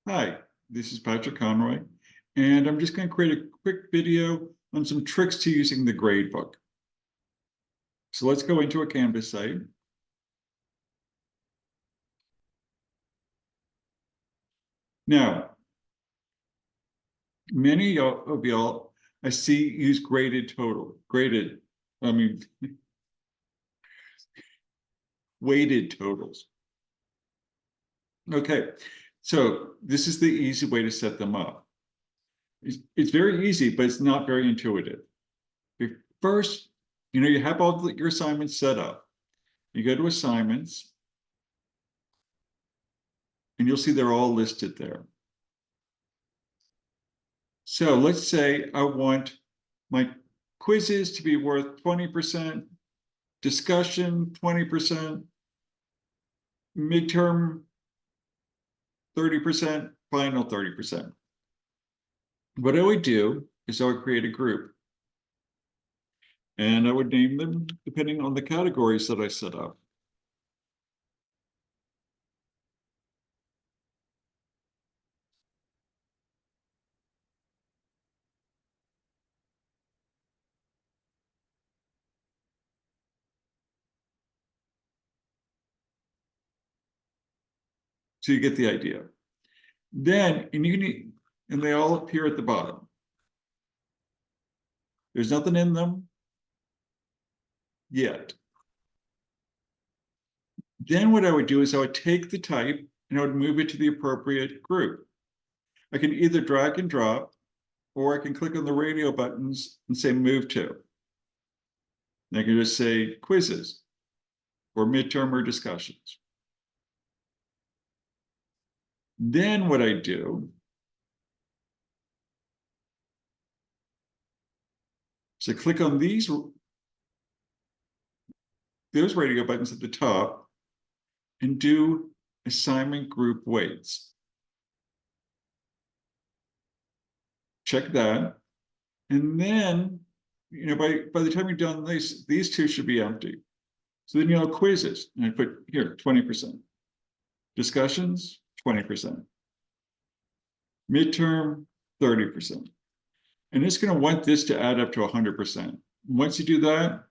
Hi, this is Patrick Conroy, and I'm just going to create a quick video on some tricks to using the gradebook. So let's go into a Canvas site. Now, many of y'all I see use I mean, weighted totals. Okay, so this is the easy way to set them up. It's very easy, but it's not very intuitive. First, you have all your assignments set up. You go to assignments, and you'll see they're all listed there. So let's say I want my quizzes to be worth 20%, discussion 20%, midterm 30%, final 30%. What I would do is I would create a group. And I would name them depending on the categories that I set up. So you get the idea. Then, and they all appear at the bottom. There's nothing in them yet. Then what I would do is I would take the type and I would move it to the appropriate group. I can either drag and drop, or I can click on the radio buttons and say move to. And I can just say quizzes or midterm or discussions. Then what I do is I click on those radio buttons at the top and do assignment group weights. Check that. And then, by the time you're done this, these two should be empty. So then you'll have quizzes, and I put here 20%. Discussions, 20%. Midterm, 30%. And it's going to want this to add up to 100%. Once you do that,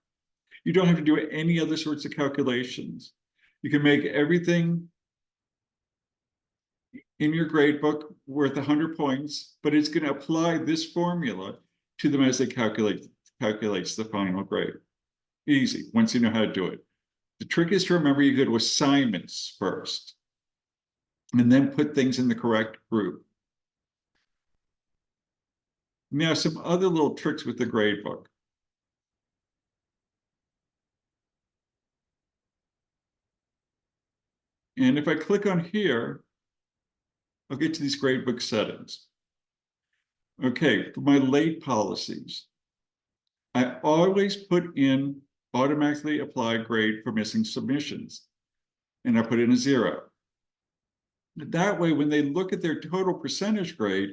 you don't have to do any other sorts of calculations. You can make everything in your gradebook worth 100 points, but it's going to apply this formula to them as they calculates the final grade. Easy, once you know how to do it. The trick is to remember you go to assignments first, and then put things in the correct group. Now, some other little tricks with the gradebook. And if I click on here, I'll get to these gradebook settings. Okay, for my late policies, I always put in automatically apply grade for missing submissions, and I put in a 0. That way, when they look at their total percentage grade,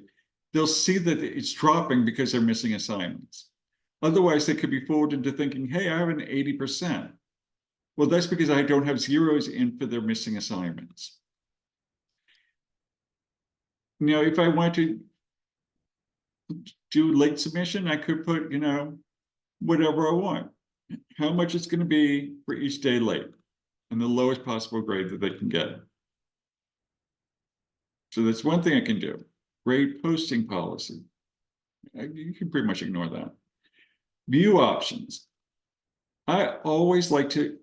they'll see that it's dropping because they're missing assignments. Otherwise, they could be fooled into thinking, hey, I have an 80%. Well, that's because I don't have zeros in for their missing assignments. Now, if I want to do late submission, I could put, whatever I want, how much it's going to be for each day late, and the lowest possible grade that they can get. So that's one thing I can do. Grade posting policy. You can pretty much ignore that. View options. I always like to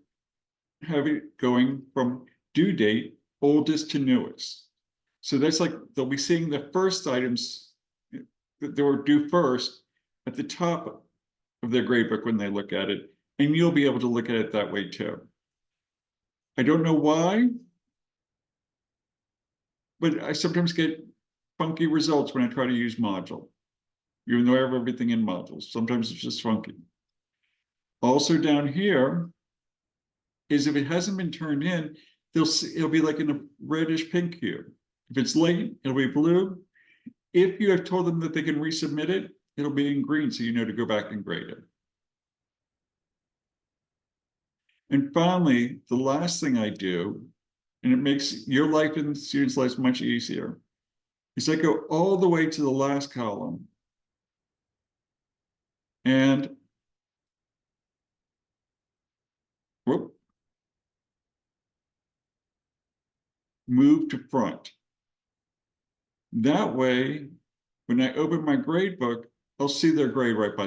have it going from due date, oldest to newest. So that's like they'll be seeing the first items that they were due first at the top of their gradebook when they look at it, and you'll be able to look at it that way too. I don't know why, but I sometimes get funky results when I try to use module, even though I have everything in modules. Sometimes it's just funky. Also down here is if it hasn't been turned in, it'll be like in a reddish pink hue. If it's late, it'll be blue. If you have told them that they can resubmit it, it'll be in green, so you know to go back and grade it. And finally, the last thing I do, and it makes your life and the students' lives much easier, is I go all the way to the last column and whoop, move to front. That way, when I open my grade book, I'll see their grade right by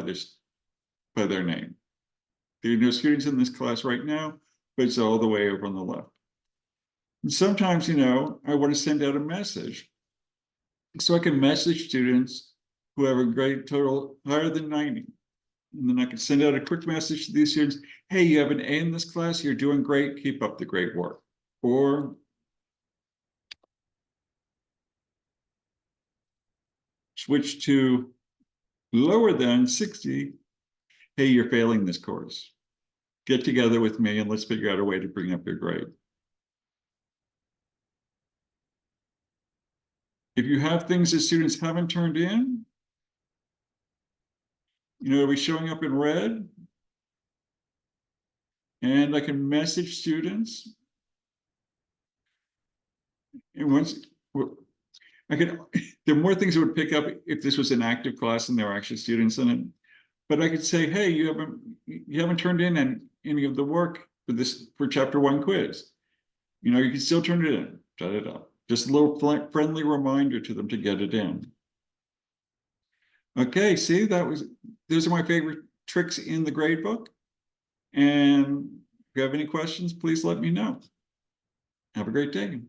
their name. There are no students in this class right now, but it's all the way over on the left. And sometimes, I want to send out a message. So I can message students who have a grade total higher than 90. And then I can send out a quick message to these students. Hey, you have an A in this class. You're doing great. Keep up the great work. Or switch to lower than 60. Hey, you're failing this course. Get together with me and let's figure out a way to bring up your grade. If you have things that students haven't turned in, are we showing up in red? And I can message students. And once there are more things that would pick up if this was an active class and there were actually students in it. But I could say, hey, you haven't turned in any of the work for chapter 1 quiz. You can still turn it in. Da, da, da. Just a little friendly reminder to them to get it in. Okay, see, those are my favorite tricks in the gradebook. And if you have any questions, please let me know. Have a great day.